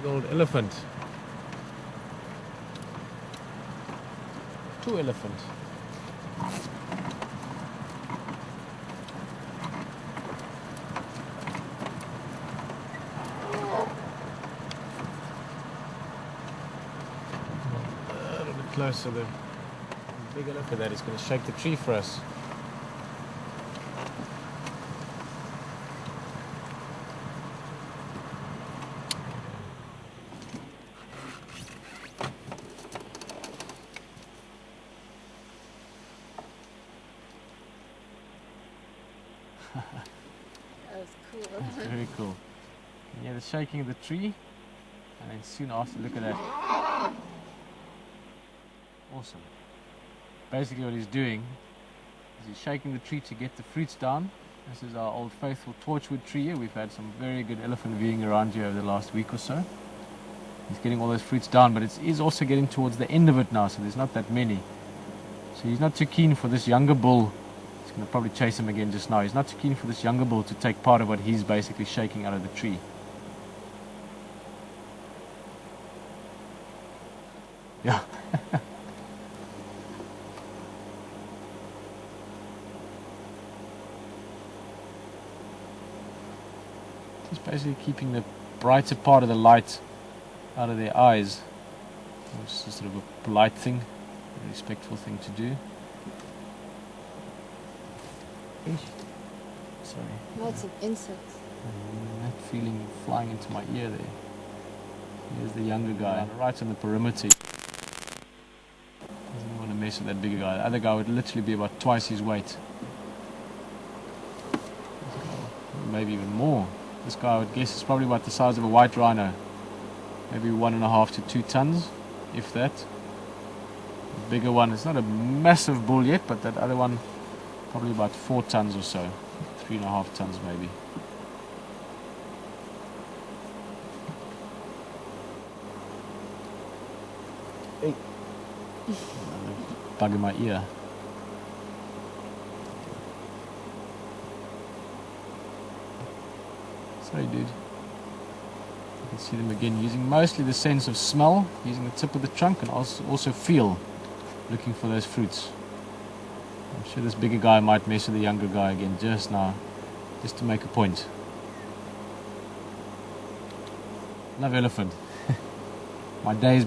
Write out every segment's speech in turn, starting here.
Big old elephant. 2 elephants. A little bit closer. The big elephant that is going to shake the tree for us. That was cool. That's very cool. And yeah, the shaking of the tree, and then soon after, look at that. Awesome. Basically what he's doing is he's shaking the tree to get the fruits down. This is our old faithful torchwood tree here. We've had some very good elephant viewing around here over the last week or so. He's getting all those fruits down, but it is also getting towards the end of it now, so there's not that many. So he's not too keen for this younger bull. He's going to probably chase him again just now. He's not too keen for this younger bull to take part of what he's basically shaking out of the tree. Yeah. Just basically keeping the brighter part of the light out of their eyes. It's just sort of a polite thing, a respectful thing to do. Sorry. Lots of insects. That feeling flying into my ear there. Here's the younger guy, right on the perimeter. Doesn't want to mess with that bigger guy. The other guy would literally be about twice his weight. Maybe even more. This guy, I would guess, is probably about the size of a white rhino. Maybe 1.5 to 2 tons, if that. The bigger one, it's not a massive bull yet, but that other one, probably about 4 tons or so. 3.5 tons maybe. Hey. Another bug in my ear. Sorry, dude. You can see them again using mostly the sense of smell, using the tip of the trunk, and also feel, looking for those fruits. I'm sure this bigger guy might mess with the younger guy again just now, just to make a point. Love elephant. My days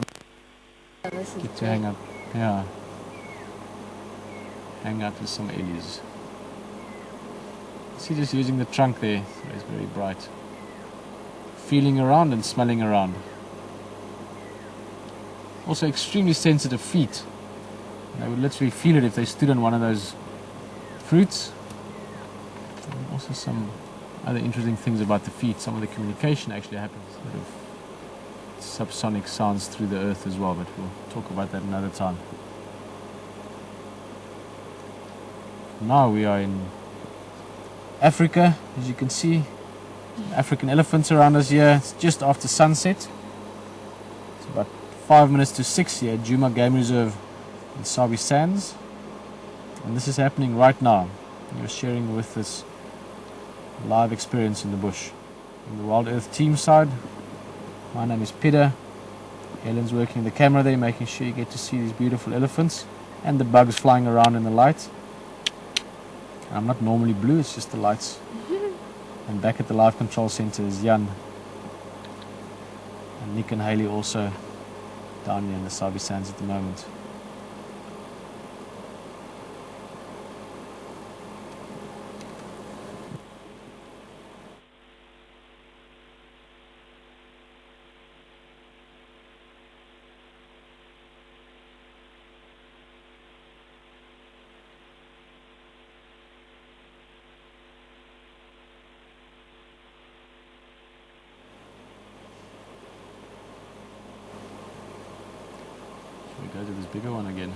get to hang out. Yeah. Hang out with some aliens. See, just using the trunk there, so it's very bright. Feeling around and smelling around. Also extremely sensitive feet. They would literally feel it if they stood on one of those fruits. And also some other interesting things about the feet. Some of the communication actually happens, sort of subsonic sounds through the earth as well, but we'll talk about that another time. Now we are in Africa, as you can see. African elephants around us here. It's just after sunset. It's about 5 minutes to 6 here at Djuma Game Reserve in Sabi Sands, and this is happening right now. You're sharing with this live experience in the bush. On the Wild Earth team side, my name is Peter. Helen's working the camera there, making sure you get to see these beautiful elephants and the bugs flying around in the light. I'm not normally blue, it's just the lights. And back at the live control center is Jan and Nick and Haley, also down here in the Sabi Sands at the moment. We go to this bigger one again.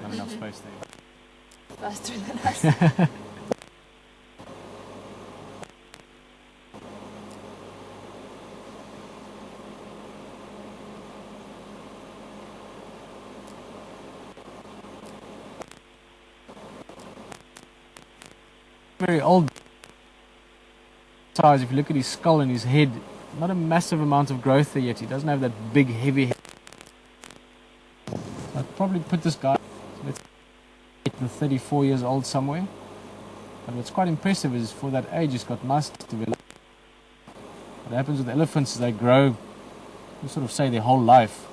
Not enough space there. Faster than us. Very old. size, if you look at his skull and his head, not a massive amount of growth there yet. He doesn't have that big, heavy head. So I'd probably put this guy, let's get the 34 years old somewhere. But what's quite impressive is for that age, he's got nice development. What happens with elephants is they grow, you sort of say, their whole life.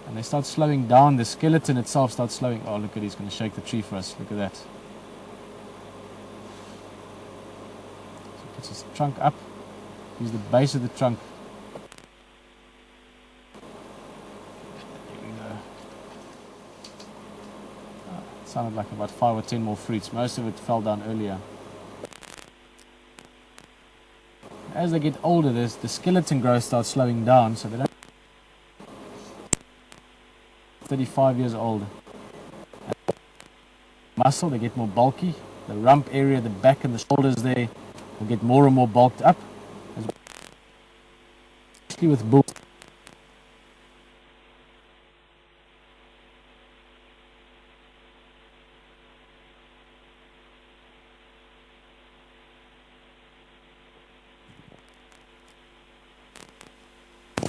And they start slowing down. The skeleton itself starts slowing. Oh, look at, he's going to shake the tree for us. Look at that. So he puts his trunk up. Use the base of the trunk. There we go. Oh, it sounded like about 5 or 10 more fruits. Most of it fell down earlier. As they get older, the skeleton growth starts slowing down, so they don't. 35 years old. Muscle, they get more bulky. The rump area, the back and the shoulders there will get more and more bulked up. Especially with bulls.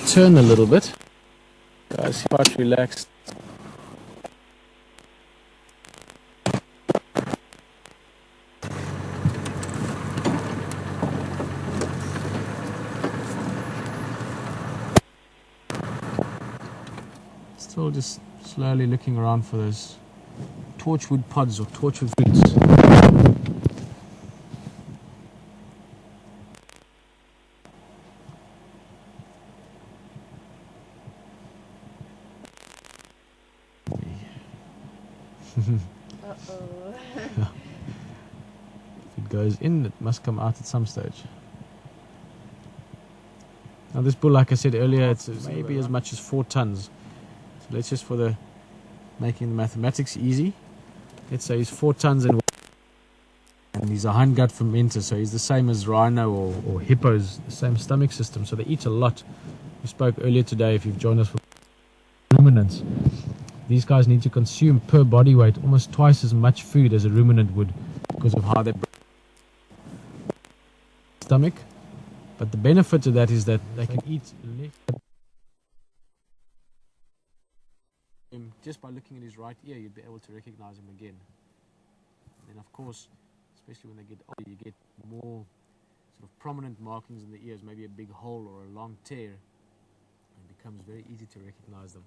Turn a little bit. Guys, quite relaxed. Still just slowly looking around for those torchwood pods or torchwood fruits. Uh-oh. If it goes in, it must come out at some stage. Now this bull, like I said earlier, it's maybe as much as 4 tons. So let's just, for the making the mathematics easy, let's say he's 4 tons and he's a hindgut fermenter, so he's the same as rhino or hippos, the same stomach system, so they eat a lot. We spoke earlier today, if you've joined us, for ruminants. These guys need to consume per body weight almost twice as much food as a ruminant would because of how they stomach. But the benefit of that is that they can eat less. Just by looking at his right ear, you'd be able to recognize him again. And then, of course, especially when they get older, you get more sort of prominent markings in the ears, maybe a big hole or a long tear. It becomes very easy to recognize them.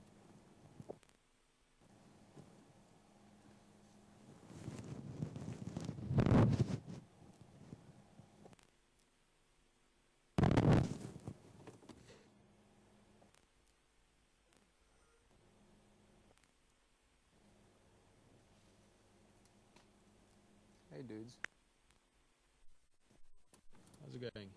Hey dudes, how's it going?